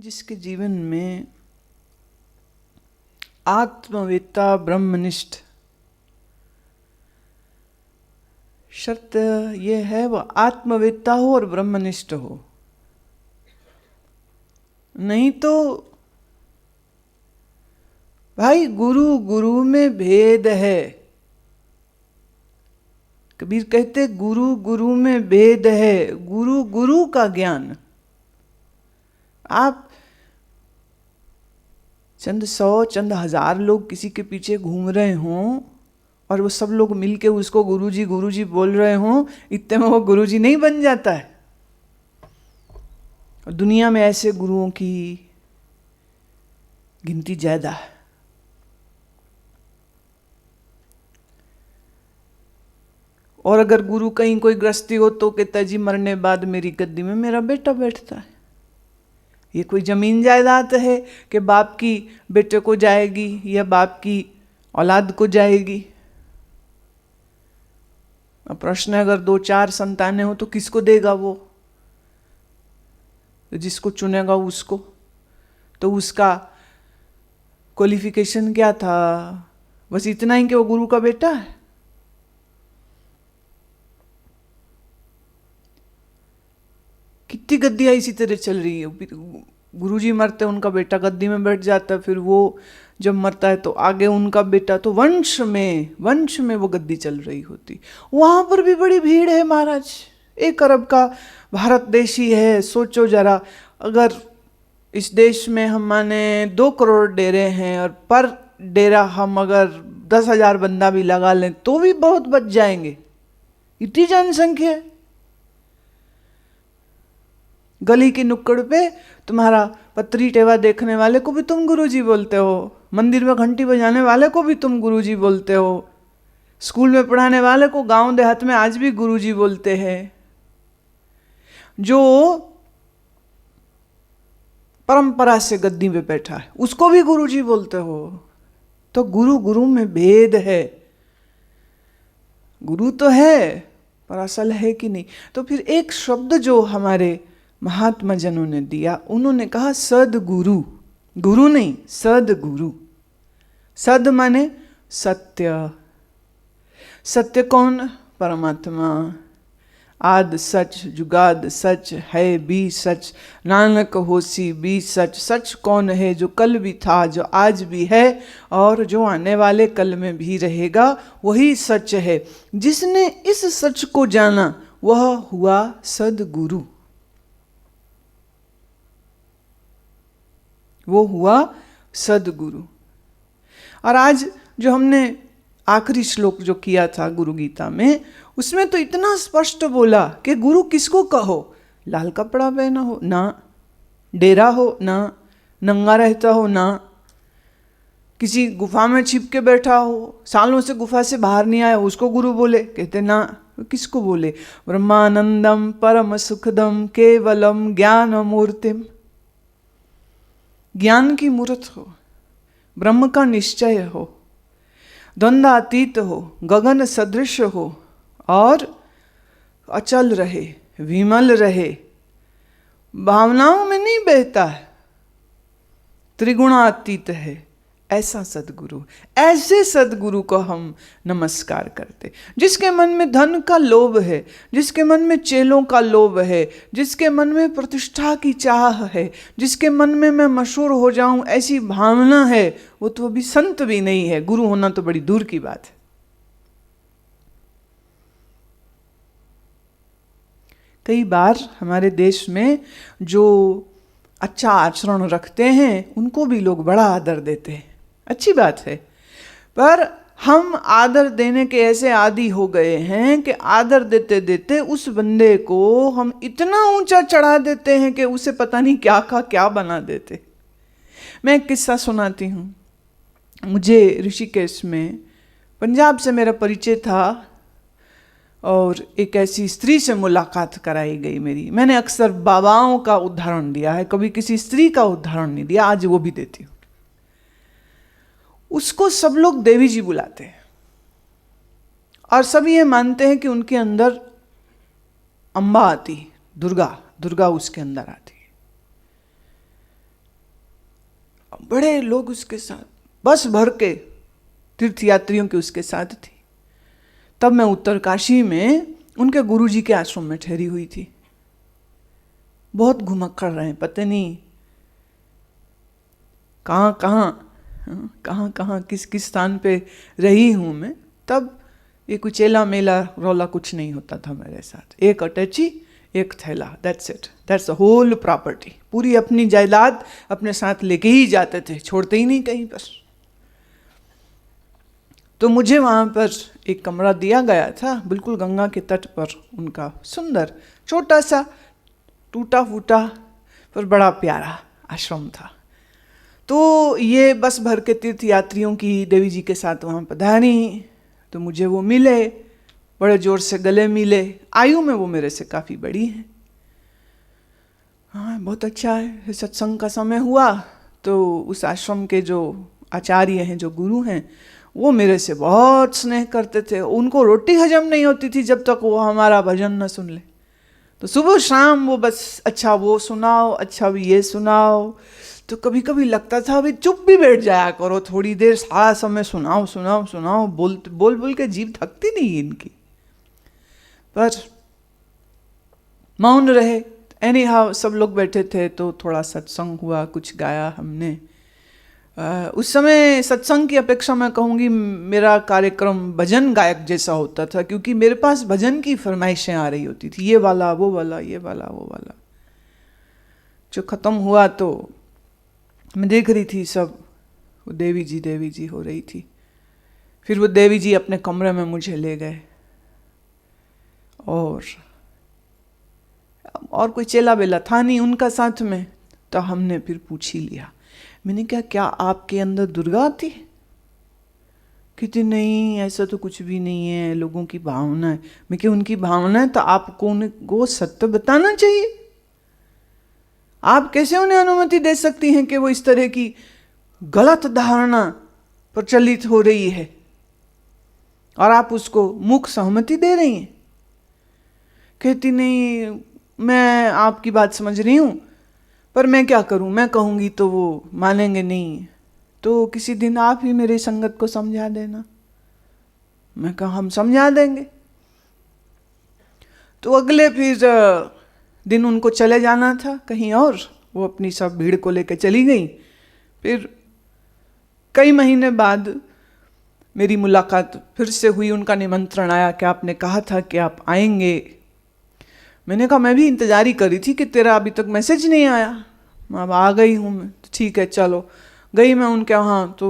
जिसके जीवन में आत्मवेत्ता ब्रह्मनिष्ठ, शर्त यह है वह आत्मवेत्ता हो और ब्रह्मनिष्ठ हो, नहीं तो भाई गुरु गुरु में भेद है। कबीर कहते गुरु गुरु में भेद है, गुरु गुरु का ज्ञान। आप चंद 100 चंद 1000 लोग किसी के पीछे घूम रहे हों और वो सब लोग मिलके उसको गुरुजी बोल रहे हों, इतने में वो गुरुजी नहीं बन जाता है। और दुनिया में ऐसे गुरुओं की गिनती ज्यादा है। और अगर गुरु कहीं कोई गृहस्थी हो तो कहता जी मरने बाद मेरी गद्दी में मेरा बेटा बैठता है। ये कोई जमीन जायदाद है कि बाप की बेटे को जाएगी या बाप की औलाद को जाएगी। अब प्रश्न है, अगर 2-4 संतानें हो तो किसको देगा वो? जिसको चुनेगा उसको। तो उसका क्वालिफिकेशन क्या था? बस इतना ही कि वो गुरु का बेटा है। कितनी गद्दियां इसी तरह चल रही है। गुरुजी मरते उनका बेटा गद्दी में बैठ जाता है, फिर वो जब मरता है तो आगे उनका बेटा, तो वंश में वो गद्दी चल रही होती। वहां पर भी बड़ी भीड़ है महाराज। 1 अरब का भारत देश ही है। सोचो जरा, अगर इस देश में हम माने 2 करोड़ डेरे हैं और पर डेरा हम अगर 10,000 बंदा भी लगा लें तो भी बहुत बच जाएंगे। इतनी जनसंख्या है। गली की नुक्कड़ पे तुम्हारा पत्री टेवा देखने वाले को भी तुम गुरुजी बोलते हो, मंदिर में घंटी बजाने वाले को भी तुम गुरुजी बोलते हो, स्कूल में पढ़ाने वाले को गांव देहात में आज भी गुरुजी बोलते हैं। जो परंपरा से गद्दी पे बैठा है उसको भी गुरुजी बोलते हो। तो गुरु गुरु में भेद है। गुरु तो है पर असल है कि नहीं। तो फिर एक शब्द जो हमारे महात्मा जनों ने दिया, उन्होंने कहा सदगुरु। गुरु नहीं, सदगुरु। सद माने सत्य। सत्य कौन? परमात्मा। आद सच जुगाद सच है भी सच, नानक होसी भी सच। सच कौन है? जो कल भी था, जो आज भी है और जो आने वाले कल में भी रहेगा, वही सच है। जिसने इस सच को जाना वह हुआ सदगुरु। वो हुआ सदगुरु। और आज जो हमने आखिरी श्लोक जो किया था गुरु गीता में, उसमें तो इतना स्पष्ट बोला कि गुरु किसको कहो? लाल कपड़ा पहना हो ना, डेरा हो ना, नंगा रहता हो ना, किसी गुफा में छिप के बैठा हो, सालों से गुफा से बाहर नहीं आया, उसको गुरु बोले? कहते ना। किसको बोले? ब्रह्मानंदम परम सुखदम केवलम ज्ञान मूर्तिम। ज्ञान की मूर्त हो, ब्रह्म का निश्चय हो, द्वंद्वातीत हो, गगन सदृश हो और अचल रहे, विमल रहे, भावनाओं में नहीं बहता है, त्रिगुणातीत है। ऐसा सदगुरु, ऐसे सदगुरु को हम नमस्कार करते। जिसके मन में धन का लोभ है, जिसके मन में चेलों का लोभ है, जिसके मन में प्रतिष्ठा की चाह है, जिसके मन में मैं मशहूर हो जाऊं ऐसी भावना है, वो तो अभी संत भी नहीं है। गुरु होना तो बड़ी दूर की बात है। कई बार हमारे देश में जो अच्छा आचरण रखते हैं उनको भी लोग बड़ा आदर देते हैं, अच्छी बात है। पर हम आदर देने के ऐसे आदी हो गए हैं कि आदर देते देते उस बंदे को हम इतना ऊंचा चढ़ा देते हैं कि उसे पता नहीं क्या का क्या बना देते। मैं एक किस्सा सुनाती हूँ। मुझे ऋषिकेश में पंजाब से मेरा परिचय था और एक ऐसी स्त्री से मुलाकात कराई गई मेरी। मैंने अक्सर बाबाओं का उदाहरण दिया है, कभी किसी स्त्री का उदाहरण नहीं दिया, आज वो भी देती हूँ। उसको सब लोग देवी जी बुलाते हैं और सब ये मानते हैं कि उनके अंदर अम्बा आती, दुर्गा उसके अंदर आती है। बड़े लोग उसके साथ, बस भर के तीर्थयात्रियों के उसके साथ थी। तब मैं उत्तरकाशी में उनके गुरुजी के आश्रम में ठहरी हुई थी। बहुत घुमक्कड़ रहे, पता नहीं कहाँ कहाँ किस किस स्थान पे रही हूँ मैं। तब ये कुछ चेला मेला रौला कुछ नहीं होता था मेरे साथ। एक अटैची, एक थैला, that's it, that's the whole property. पूरी अपनी जायदाद अपने साथ लेके ही जाते थे, छोड़ते ही नहीं कहीं पर। तो मुझे वहाँ पर एक कमरा दिया गया था, बिल्कुल गंगा के तट पर। उनका सुंदर छोटा सा टूटा फूटा पर बड़ा प्यारा आश्रम था। तो ये बस भर के तीर्थयात्रियों की देवी जी के साथ वहाँ पधारी, तो मुझे वो मिले, बड़े जोर से गले मिले। आयु में वो मेरे से काफ़ी बड़ी हैं। हाँ, बहुत अच्छा है। सत्संग का समय हुआ तो उस आश्रम के जो आचार्य हैं, जो गुरु हैं, वो मेरे से बहुत स्नेह करते थे। उनको रोटी हजम नहीं होती थी जब तक वो हमारा भजन न सुन ले। तो सुबह शाम वो बस अच्छा वो सुनाओ, अच्छा भी ये सुनाओ। तो कभी कभी लगता था अभी चुप भी बैठ जाया करो थोड़ी देर, सारा समय सुनाओ सुनाओ सुनाओ, बोल बोल के जीभ थकती नहीं इनकी। पर मौन रहे। एनी हाउ सब लोग बैठे थे तो थोड़ा सत्संग हुआ, कुछ गाया हमने। उस समय सत्संग की अपेक्षा मैं कहूँगी मेरा कार्यक्रम भजन गायक जैसा होता था, क्योंकि मेरे पास भजन की फरमाइशें आ रही होती थी, ये वाला वो वाला ये वाला वो वाला। जो ख़त्म हुआ तो मैं देख रही थी सब वो देवी जी हो रही थी। फिर वो देवी जी अपने कमरे में मुझे ले गए और कोई चेला बेला था नहीं उनका साथ में। तो हमने फिर पूछ ही लिया। मैंने कहा क्या आपके अंदर दुर्गा आती है? कहते नहीं, ऐसा तो कुछ भी नहीं है, लोगों की भावना है। मैं क्या उनकी भावना है तो आपको उनको सत्य बताना चाहिए। आप कैसे उन्हें अनुमति दे सकती हैं कि वो इस तरह की गलत धारणा प्रचलित हो रही है और आप उसको मुख सहमति दे रही हैं? कहती नहीं, मैं आपकी बात समझ रही हूँ, पर मैं क्या करूँ, मैं कहूँगी तो वो मानेंगे नहीं, तो किसी दिन आप ही मेरी संगत को समझा देना। मैं कहा हम समझा देंगे। तो अगले फिर दिन उनको चले जाना था कहीं और, वो अपनी सब भीड़ को लेकर चली गई। फिर कई महीने बाद मेरी मुलाकात फिर से हुई, उनका निमंत्रण आया कि आपने कहा था कि आप आएंगे। मैंने कहा मैं भी इंतजार ही करी थी कि तेरा अभी तक मैसेज नहीं आया, अब आ गई हूँ मैं। तो ठीक है चलो। गई मैं उनके वहाँ तो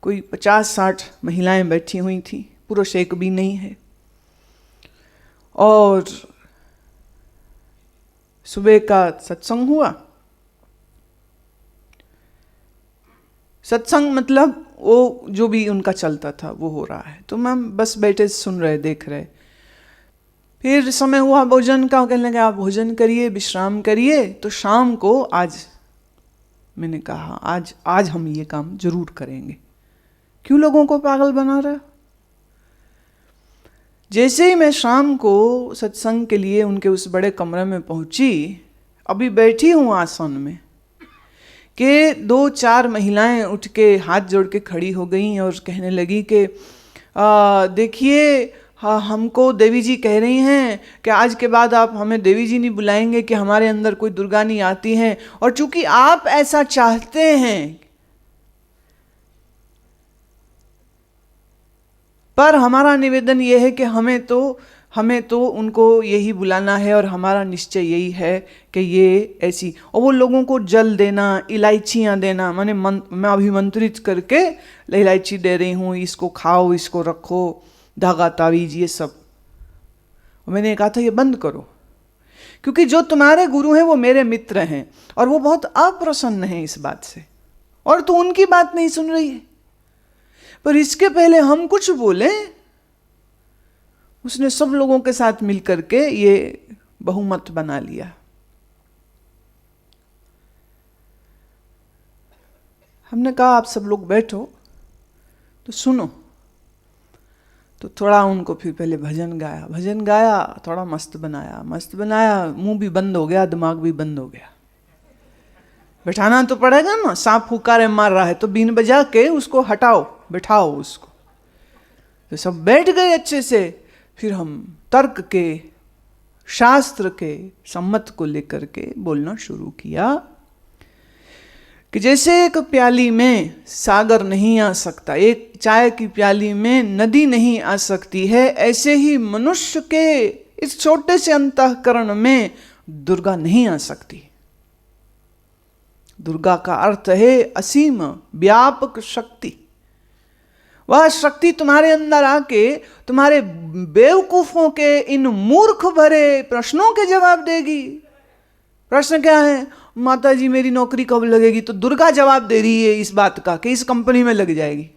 कोई 50-60 महिलाएं बैठी हुई थी, पुरुष एक भी नहीं है। और सुबह का सत्संग हुआ। सत्संग मतलब वो जो भी उनका चलता था वो हो रहा है, तो मैं बस बैठे सुन रहे, देख रहे। फिर समय हुआ भोजन का, कहने लगे आप भोजन करिए, विश्राम करिए। तो शाम को आज मैंने कहा आज हम ये काम जरूर करेंगे। क्यों लोगों को पागल बना रहा? जैसे ही मैं शाम को सत्संग के लिए उनके उस बड़े कमरे में पहुंची, अभी बैठी हूँ आसन में कि 2-4 महिलाएं उठ के हाथ जोड़ के खड़ी हो गई और कहने लगी कि देखिए, हाँ हमको देवी जी कह रही हैं कि आज के बाद आप हमें देवी जी नहीं बुलाएंगे कि हमारे अंदर कोई दुर्गा नहीं आती हैं, और चूंकि आप ऐसा चाहते हैं, पर हमारा निवेदन यह है कि हमें तो उनको यही बुलाना है और हमारा निश्चय यही है कि ये ऐसी। और वो लोगों को जल देना, इलायचियाँ देना, मैं अभिमंत्रित करके इलायची दे रही हूँ, इसको खाओ, इसको रखो, धागा तावीज ये सब। मैंने कहा था ये बंद करो, क्योंकि जो तुम्हारे गुरु हैं वो मेरे मित्र हैं और वो बहुत अप्रसन्न हैं इस बात से, और तू उनकी बात नहीं सुन रही है। पर इसके पहले हम कुछ बोले, उसने सब लोगों के साथ मिलकर के ये बहुमत बना लिया। हमने कहा आप सब लोग बैठो तो सुनो। तो थोड़ा उनको फिर पहले भजन गाया, थोड़ा मस्त बनाया, मुंह भी बंद हो गया, दिमाग भी बंद हो गया। बैठाना तो पड़ेगा ना, सांप फुकारे मार रहा है तो बीन बजा के उसको हटाओ, बैठाओ उसको। तो सब बैठ गए अच्छे से। फिर हम तर्क के, शास्त्र के सम्मत को लेकर के बोलना शुरू किया कि जैसे एक प्याली में सागर नहीं आ सकता, एक चाय की प्याली में नदी नहीं आ सकती है, ऐसे ही मनुष्य के इस छोटे से अंतःकरण में दुर्गा नहीं आ सकती। दुर्गा का अर्थ है असीम व्यापक शक्ति। वह शक्ति तुम्हारे अंदर आके तुम्हारे बेवकूफों के इन मूर्ख भरे प्रश्नों के जवाब देगी। प्रश्न क्या है? माता जी मेरी नौकरी कब लगेगी? तो दुर्गा जवाब दे रही है इस बात का कि इस कंपनी में लग जाएगी।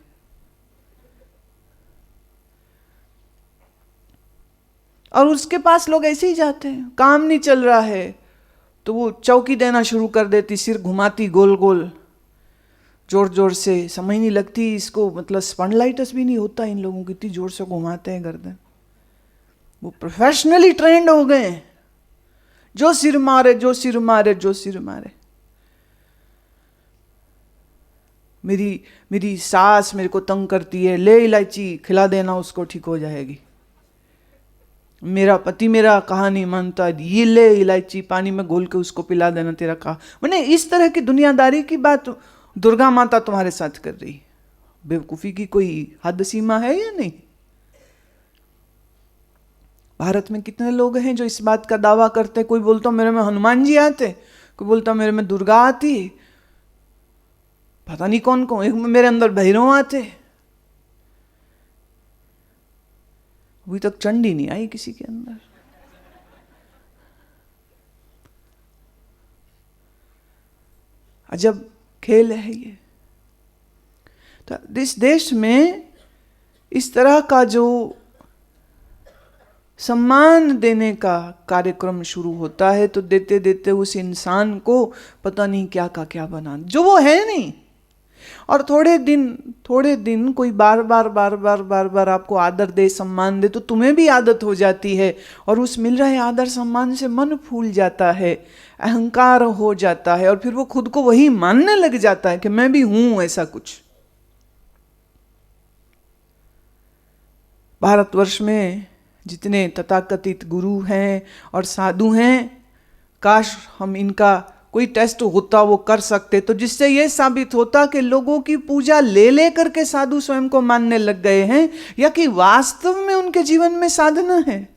और उसके पास लोग ऐसे ही जाते हैं, काम नहीं चल रहा है तो वो चौकी देना शुरू कर देती, सिर घुमाती गोल गोल जोर जोर से, समझ नहीं लगती इसको, मतलब स्पॉन्डिलाइटिस भी नहीं होता इन लोगों को, इतनी जोर से घुमाते हैं गर्दन। वो प्रोफेशनली ट्रेंड हो गए हैं, जो सिर मारे जो सिर मारे जो सिर मारे। मेरी सास मेरे को तंग करती है, ले इलायची खिला देना उसको, ठीक हो जाएगी। मेरा पति मेरा कहा नहीं मानता, ये ले इलायची पानी में घोल के उसको पिला देना, तेरा कहा। मैंने इस तरह की दुनियादारी की बात दुर्गा माता तुम्हारे साथ कर रही। बेवकूफी की कोई हद सीमा है या नहीं? भारत में कितने लोग हैं जो इस बात का दावा करते, कोई बोलता मेरे में हनुमान जी आते, कोई बोलता मेरे में दुर्गा आती, पता नहीं कौन कौन, एक मेरे अंदर भैरव आते। अभी तक चंडी नहीं आई किसी के अंदर। अजब खेल है ये। तो इस देश में इस तरह का जो सम्मान देने का कार्यक्रम शुरू होता है तो देते देते उस इंसान को पता नहीं क्या का क्या बना, जो वो है नहीं। और थोड़े दिन कोई बार बार आपको आदर दे, सम्मान दे, तो तुम्हें भी आदत हो जाती है और उस मिल रहे आदर सम्मान से मन फूल जाता है, अहंकार हो जाता है और फिर वो खुद को वही मानने लग जाता है कि मैं भी हूं ऐसा कुछ। भारतवर्ष में जितने तथाकथित गुरु हैं और साधु हैं, काश हम इनका कोई टेस्ट होता वो कर सकते, तो जिससे ये साबित होता कि लोगों की पूजा ले ले करके साधु स्वयं को मानने लग गए हैं या कि वास्तव में उनके जीवन में साधना है।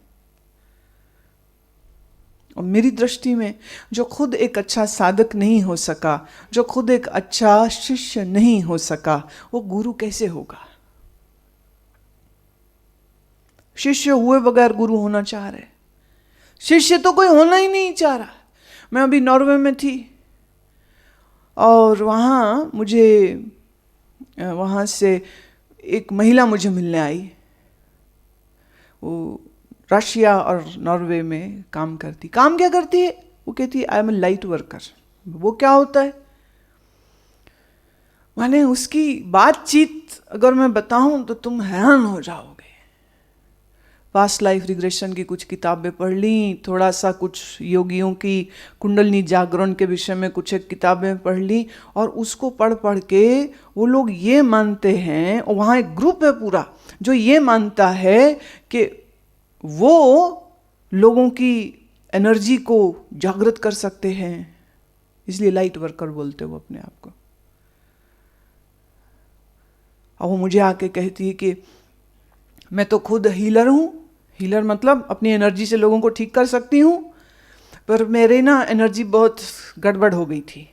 और मेरी दृष्टि में जो खुद एक अच्छा साधक नहीं हो सका, जो खुद एक अच्छा शिष्य नहीं हो सका, वो गुरु कैसे होगा? शिष्य हुए बगैर गुरु होना चाह रहे, शिष्य तो कोई होना ही नहीं चाह रहा। मैं अभी नॉर्वे में थी और वहाँ से एक महिला मुझे मिलने आई। वो रशिया और नॉर्वे में काम करती। काम क्या करती है? वो कहती है I am a light worker. वो क्या होता है? मैंने उसकी बातचीत अगर मैं बताऊं तो तुम हैरान हो जाओगे। पास्ट लाइफ रिग्रेशन की कुछ किताबें पढ़ ली, थोड़ा सा कुछ योगियों की कुंडलिनी जागरण के विषय में कुछ एक किताबें पढ़ ली और उसको पढ़ पढ़ के वो लोग ये मानते हैं, और वहाँ एक ग्रुप है पूरा जो ये मानता है कि वो लोगों की एनर्जी को जागृत कर सकते हैं, इसलिए लाइट वर्कर बोलते वो अपने आप को। और वो मुझे आके कहती है कि मैं तो खुद हीलर हूँ। हीलर मतलब अपनी एनर्जी से लोगों को ठीक कर सकती हूँ, पर मेरे ना एनर्जी बहुत गड़बड़ हो गई थी।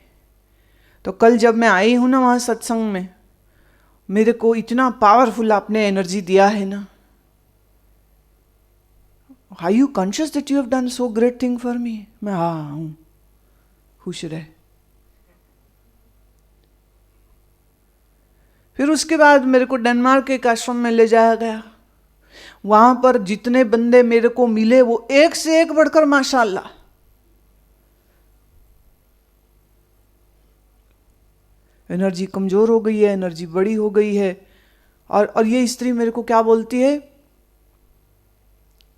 तो कल जब मैं आई हूँ ना वहाँ सत्संग में, मेरे को इतना पावरफुल आपने एनर्जी दिया है ना। Are you conscious that you have done so great thing for me? मैं हाँ हूँ, खुश रहे। फिर उसके बाद मेरे को डेनमार्क के एक आश्रम में ले जाया गया। वहां पर जितने बंदे मेरे को मिले वो एक से एक बढ़कर माशाल्लाह। एनर्जी कमजोर हो गई है, एनर्जी बड़ी हो गई है। और ये स्त्री मेरे को क्या बोलती है?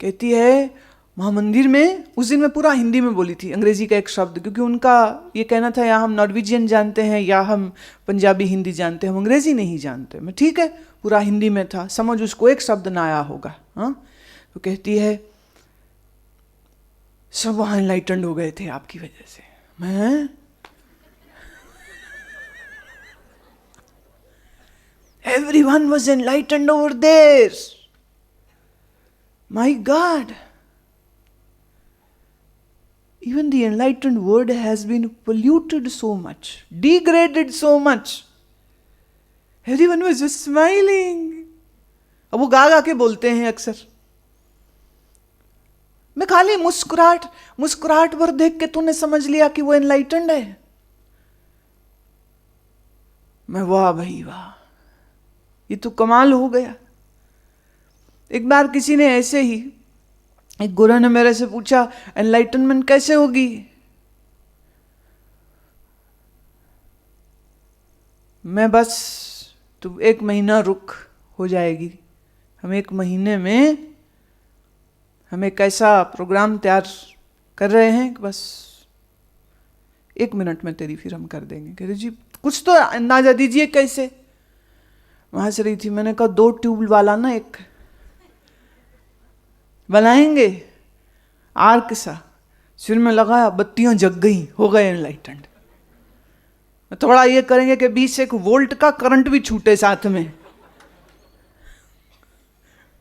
कहती है महामंदिर में उस दिन मैं पूरा हिंदी में बोली थी, अंग्रेजी का एक शब्द, क्योंकि उनका ये कहना था या हम नॉर्वेजियन जानते हैं या हम पंजाबी हिंदी जानते हैं, हम अंग्रेजी नहीं जानते। मैं ठीक है पूरा हिंदी में था, समझ उसको एक शब्द ना आया होगा। हाँ, तो कहती है सब वहां एनलाइटेंड हो गए थे आपकी वजह से। मैं everyone was enlightened over there. My God. Even the enlightened word has been polluted so much, degraded so much. Everyone was just smiling. अब वो गा गा के बोलते हैं अक्सर। मैं खाली मुस्कुराहट भर देख के तूने समझ लिया कि वो एनलाइटेंड है। मैं वाह भाई वाह, ये तो कमाल हो गया। एक बार किसी ने ऐसे ही, एक गुरु ने मेरे से पूछा एनलाइटनमेंट कैसे होगी। मैं बस तू 1 महीना रुक, हो जाएगी। हम 1 महीने में हम एक ऐसा प्रोग्राम तैयार कर रहे हैं कि बस 1 मिनट में तेरी फिर हम कर देंगे। कहते जी कुछ तो अंदाजा दीजिए कैसे। वहां से रही थी, मैंने कहा 2 ट्यूब वाला ना एक बनाएंगे, आर्क सा, सिर में लगाया, बत्तियां जग गई, हो गए एनलाइटेंड। थोड़ा ये करेंगे कि 21 वोल्ट का करंट भी छूटे साथ में,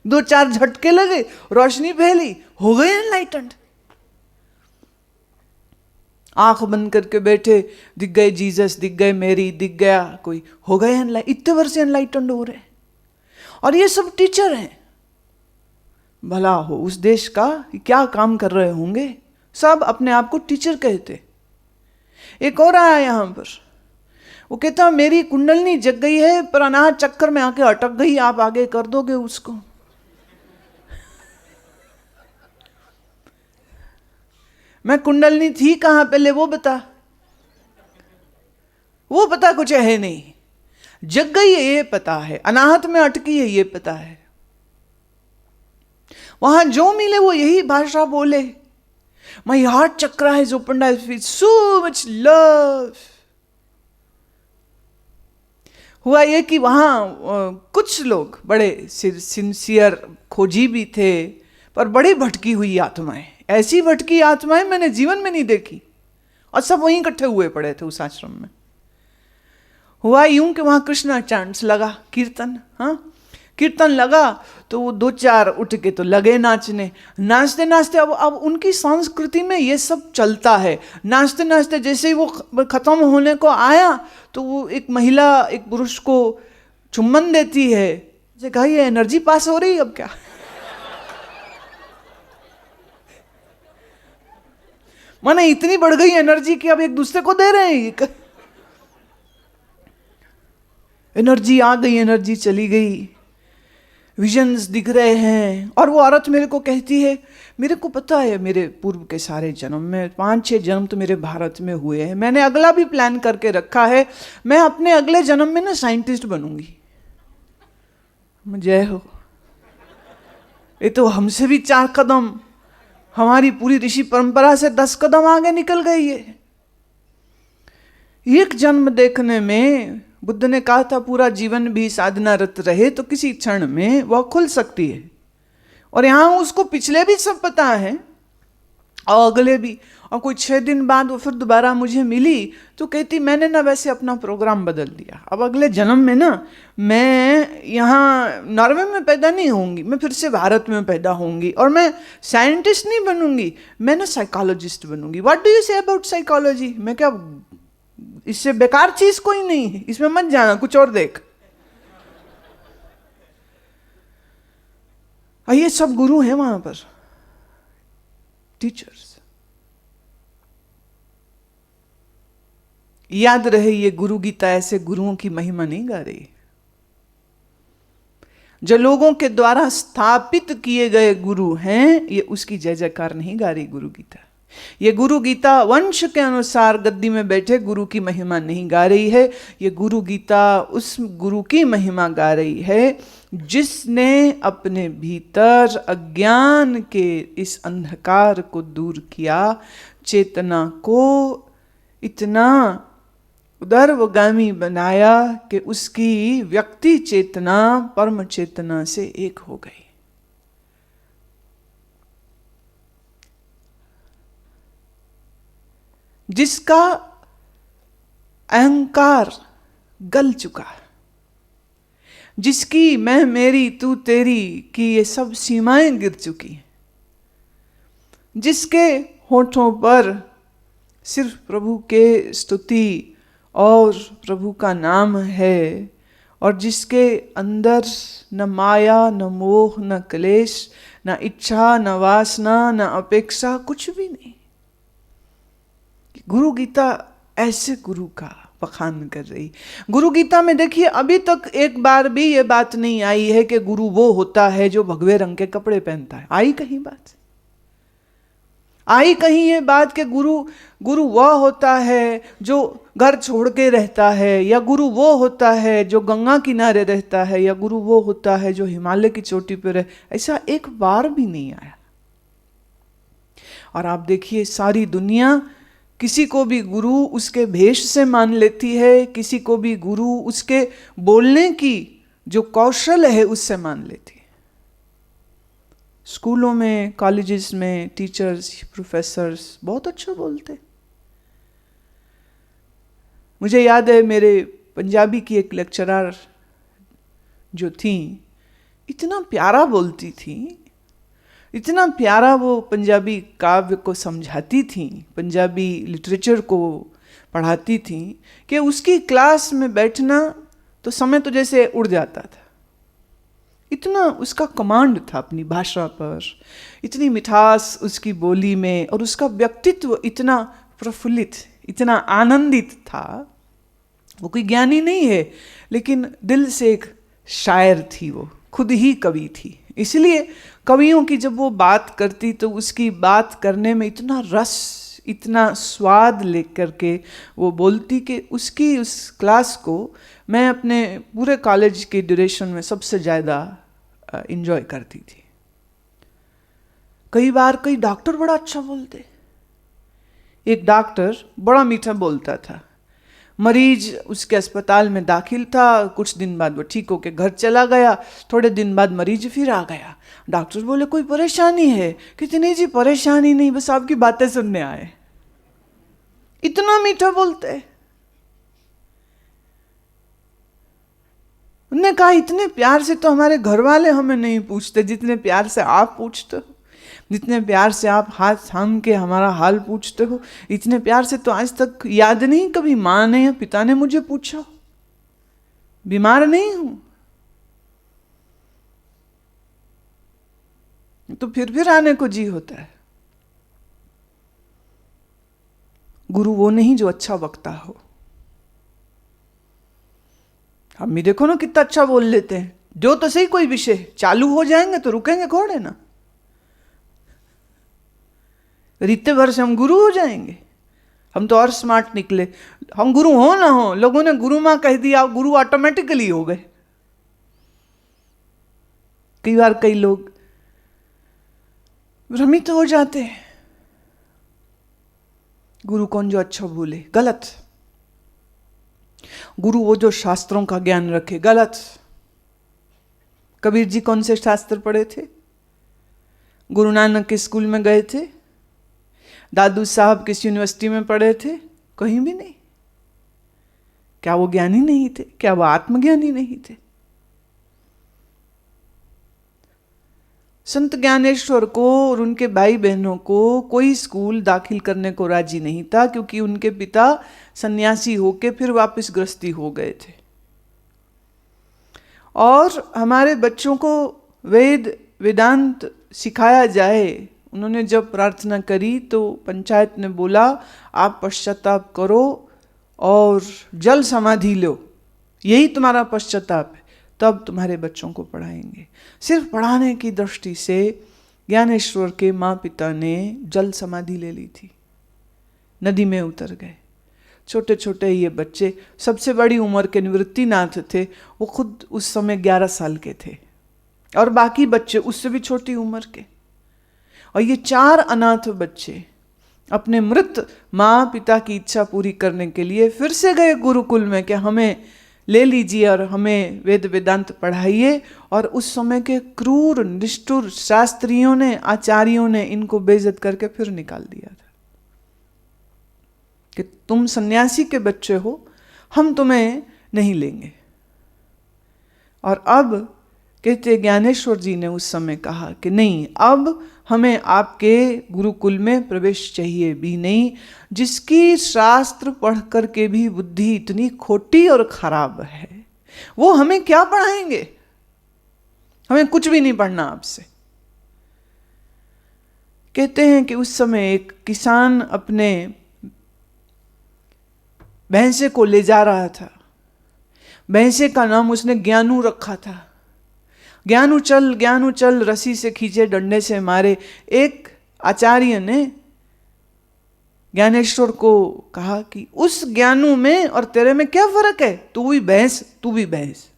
2-4 झटके लगे, रोशनी फैली, हो गए एनलाइटेंड। आंख बंद करके बैठे, दिख गए जीसस, दिख गए मेरी, दिख गया कोई, हो गए एनलाइट। इतने वर्ष एनलाइटेंड हो रहे। और ये सब टीचर हैं। भला हो उस देश का, क्या काम कर रहे होंगे, सब अपने आप को टीचर कहते। एक और आया यहां पर, वो कहता मेरी कुंडलनी जग गई है पर अनाहत चक्कर में आके अटक गई, आप आगे कर दोगे उसको। मैं कुंडलनी थी कहां पहले वो बता, वो पता कुछ है नहीं। जग गई है ये पता है, अनाहत में अटकी है ये पता है। वहां जो मिले वो यही भाषा बोले। My heart chakra has opened, I feel so much love. हुआ ये कि वहां कुछ लोग बड़े सिंसियर खोजी भी थे, पर बड़ी भटकी हुई आत्माएं, ऐसी भटकी आत्माएं मैंने जीवन में नहीं देखी। और सब वहीं इकट्ठे हुए पड़े थे उस आश्रम में। हुआ यूं कि वहां कृष्णा चांट्स लगा, कीर्तन, हाँ कीर्तन लगा तो वो 2-4 उठ के तो लगे नाचने। नाचते नाचते अब उनकी संस्कृति में ये सब चलता है। नाचते नाचते जैसे ही वो खत्म होने को आया तो वो एक महिला एक पुरुष को चुम्बन देती है। मुझे कहा ये एनर्जी पास हो रही अब क्या। माने इतनी बढ़ गई एनर्जी कि अब एक दूसरे को दे रहे हैं। एनर्जी आ गई, एनर्जी चली गई, विजन्स दिख रहे हैं। और वो औरत मेरे को कहती है, मेरे को पता है मेरे पूर्व के सारे जन्म में 5-6 जन्म तो मेरे भारत में हुए हैं, मैंने अगला भी प्लान करके रखा है, मैं अपने अगले जन्म में ना साइंटिस्ट बनूंगी। जय हो। ये तो हमसे भी 4 कदम, हमारी पूरी ऋषि परंपरा से 10 कदम आगे निकल गई है। एक जन्म देखने में बुद्ध ने कहा था पूरा जीवन भी साधनारत रहे तो किसी क्षण में वह खुल सकती है। और यहां उसको पिछले भी सब पता है और अगले भी। और कोई 6 दिन बाद वो फिर दोबारा मुझे मिली तो कहती मैंने ना वैसे अपना प्रोग्राम बदल दिया, अब अगले जन्म में ना मैं यहाँ नॉर्वे में पैदा नहीं होंगी, मैं फिर से भारत में पैदा होंगी और मैं साइंटिस्ट नहीं बनूंगी, मैं ना साइकोलॉजिस्ट बनूंगी। What do you say about psychology? मैं क्या, इससे बेकार चीज कोई नहीं है, इसमें मत जाना, कुछ और देख। ये सब गुरु हैं वहां पर, टीचर्स। याद रहे ये गुरु गीता ऐसे गुरुओं की महिमा नहीं गा रही। जो लोगों के द्वारा स्थापित किए गए गुरु हैं ये उसकी जय जयकार नहीं गा रही गुरु गीता। ये गुरु गीता वंश के अनुसार गद्दी में बैठे गुरु की महिमा नहीं गा रही है। ये गुरु गीता उस गुरु की महिमा गा रही है जिसने अपने भीतर अज्ञान के इस अंधकार को दूर किया, चेतना को इतना उदर्वगामी बनाया कि उसकी व्यक्ति चेतना परम चेतना से एक हो गई। जिसका अहंकार गल चुका, जिसकी मैं मेरी तू तेरी की ये सब सीमाएं गिर चुकी, जिसके होठों पर सिर्फ प्रभु के स्तुति और प्रभु का नाम है, और जिसके अंदर न माया न मोह न क्लेश न इच्छा न वासना न अपेक्षा, कुछ भी नहीं। गुरु गीता ऐसे गुरु का बखान कर रही। गुरु गीता में देखिए अभी तक एक बार भी ये बात नहीं आई है कि गुरु वो होता है जो भगवे रंग के कपड़े पहनता है। आई कहीं बात? आई कहीं ये बात कि गुरु वह होता है जो घर छोड़ के रहता है, या गुरु वो होता है जो गंगा किनारे रहता है, या गुरु वो होता है जो हिमालय की चोटी पर रहे? ऐसा एक बार भी नहीं आया। और आप देखिए सारी दुनिया किसी को भी गुरु उसके भेष से मान लेती है, किसी को भी गुरु उसके बोलने की जो कौशल है उससे मान लेती है। स्कूलों में, कॉलेजेस में टीचर्स, प्रोफेसर्स बहुत अच्छा बोलते। मुझे याद है मेरे पंजाबी की एक लेक्चरर जो थी, इतना प्यारा बोलती थी, इतना प्यारा वो पंजाबी काव्य को समझाती थी, पंजाबी लिटरेचर को पढ़ाती थी कि उसकी क्लास में बैठना तो समय तो जैसे उड़ जाता था। इतना उसका कमांड था अपनी भाषा पर, इतनी मिठास उसकी बोली में, और उसका व्यक्तित्व इतना प्रफुल्लित, इतना आनंदित था। वो कोई ज्ञानी नहीं है, लेकिन दिल से एक शायर थी, वो खुद ही कवि थी। इसलिए कवियों की जब वो बात करती तो उसकी बात करने में इतना रस, इतना स्वाद लेकर के वो बोलती कि उसकी उस क्लास को मैं अपने पूरे कॉलेज के ड्यूरेशन में सबसे ज़्यादा एंजॉय करती थी। कई बार कई डॉक्टर बड़ा अच्छा बोलते। एक डॉक्टर बड़ा मीठा बोलता था, मरीज उसके अस्पताल में दाखिल था, कुछ दिन बाद वो ठीक होके घर चला गया, थोड़े दिन बाद मरीज फिर आ गया। डॉक्टर बोले कोई परेशानी है? कहते नहीं जी परेशानी नहीं, बस आपकी बातें सुनने आए। इतना मीठा बोलते। उन्होंने कहा इतने प्यार से तो हमारे घर वाले हमें नहीं पूछते जितने प्यार से आप पूछते हो, जितने प्यार से आप हाथ थाम के हमारा हाल पूछते हो, इतने प्यार से तो आज तक याद नहीं कभी माँ ने या पिता ने मुझे पूछा। बीमार नहीं हूं तो फिर आने को जी होता है। गुरु वो नहीं जो अच्छा वक्ता हो। हम भी देखो ना कितना अच्छा बोल लेते हैं, जो तो सही कोई विषय चालू हो जाएंगे तो रुकेंगे घोड़े ना, रीते भर से हम गुरु हो जाएंगे। हम तो और स्मार्ट निकले, हम गुरु हो ना हो, लोगों ने गुरु मां कह दिया, गुरु ऑटोमेटिकली हो गए। कई बार कई लोग भ्रमित हो जाते हैं, गुरु कौन जो अच्छा बोले, गलत। गुरु वो जो शास्त्रों का ज्ञान रखे, गलत। कबीर जी कौन से शास्त्र पढ़े थे? गुरु नानक के स्कूल में गए थे? दादू साहब किस यूनिवर्सिटी में पढ़े थे? कहीं भी नहीं। क्या वो ज्ञानी नहीं थे? क्या वो आत्मज्ञानी नहीं थे? संत ज्ञानेश्वर को और उनके भाई बहनों को कोई स्कूल दाखिल करने को राजी नहीं था, क्योंकि उनके पिता सन्यासी होके फिर वापस गृहस्थी हो गए थे। और हमारे बच्चों को वेद वेदांत सिखाया जाए, उन्होंने जब प्रार्थना करी तो पंचायत ने बोला आप पश्चाताप करो और जल समाधि लो, यही तुम्हारा पश्चाताप है, तब तुम्हारे बच्चों को पढ़ाएंगे। सिर्फ पढ़ाने की दृष्टि से ज्ञानेश्वर के माँ पिता ने जल समाधि ले ली थी, नदी में उतर गए। छोटे छोटे ये बच्चे, सबसे बड़ी उम्र के निवृत्तिनाथ थे, वो खुद उस समय 11 साल के थे, और बाकी बच्चे उससे भी छोटी उम्र के। और ये 4 अनाथ बच्चे अपने मृत माँ पिता की इच्छा पूरी करने के लिए फिर से गए गुरुकुल में कि हमें ले लीजिए और हमें वेद वेदांत पढ़ाइए। और उस समय के क्रूर निष्ठुर शास्त्रियों ने, आचार्यों ने इनको बेइज्जत करके फिर निकाल दिया था कि तुम सन्यासी के बच्चे हो, हम तुम्हें नहीं लेंगे। और अब कहते ज्ञानेश्वर जी ने उस समय कहा कि नहीं, अब हमें आपके गुरुकुल में प्रवेश चाहिए भी नहीं, जिसकी शास्त्र पढ़ करके भी बुद्धि इतनी खोटी और खराब है, वो हमें क्या पढ़ाएंगे, हमें कुछ भी नहीं पढ़ना आपसे। कहते हैं कि उस समय एक किसान अपने भैंसे को ले जा रहा था। भैंसे का नाम उसने ज्ञानू रखा था। ज्ञानू चल रस्सी से खींचे, डंडे से मारे। एक आचार्य ने ज्ञानेश्वर को कहा कि उस ज्ञानू में और तेरे में क्या फर्क है, तू भी भैंस।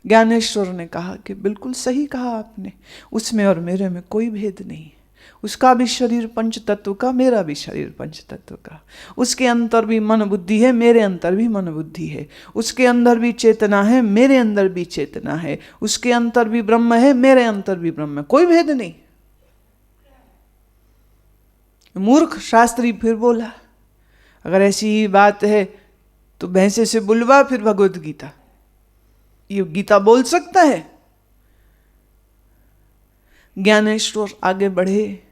ज्ञानेश्वर ने कहा कि बिल्कुल सही कहा आपने, उसमें और मेरे में कोई भेद नहीं है। उसका भी शरीर पंच तत्व का, मेरा भी शरीर पंच तत्व का। उसके अंदर भी मन बुद्धि है, मेरे अंदर भी मन बुद्धि है। उसके अंदर भी चेतना है, मेरे अंदर भी चेतना है। उसके अंदर भी ब्रह्म है, मेरे अंदर भी ब्रह्म है, कोई भेद नहीं। मूर्ख शास्त्री फिर बोला, अगर ऐसी ही बात है तो भैंसे से बुलवा फिर भगवत गीता। ये गीता बोल सकता है? ज्ञानेश्वर आगे बढ़े,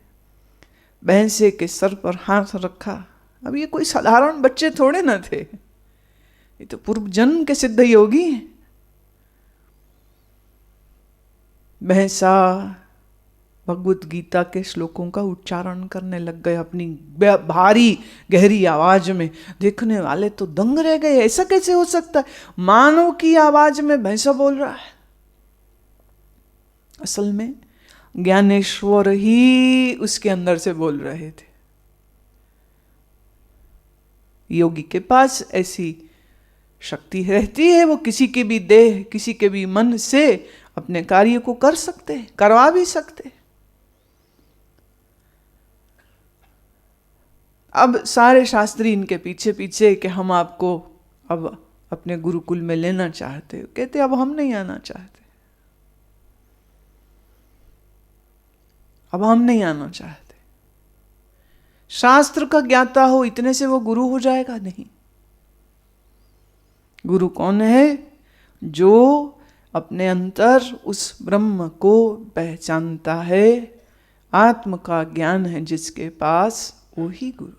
भैंसे के सर पर हाथ रखा। अब ये कोई साधारण बच्चे थोड़े ना थे, ये तो पूर्व जन्म के सिद्ध योगी हैं। भैंसा भगवत गीता के श्लोकों का उच्चारण करने लग गए अपनी भारी गहरी आवाज में। देखने वाले तो दंग रह गए, ऐसा कैसे हो सकता है, मानव की आवाज में भैंसा बोल रहा है। असल में ज्ञानेश्वर ही उसके अंदर से बोल रहे थे। योगी के पास ऐसी शक्ति रहती है, वो किसी के भी देह, किसी के भी मन से अपने कार्य को कर सकते, करवा भी सकते। अब सारे शास्त्री इनके पीछे पीछे कि हम आपको अब अपने गुरुकुल में लेना चाहते हो। कहते अब हम नहीं आना चाहते, अब हम नहीं आना चाहते। शास्त्र का ज्ञाता हो इतने से वो गुरु हो जाएगा? नहीं। गुरु कौन है? जो अपने अंतर उस ब्रह्म को पहचानता है, आत्म का ज्ञान है जिसके पास, वो ही गुरु।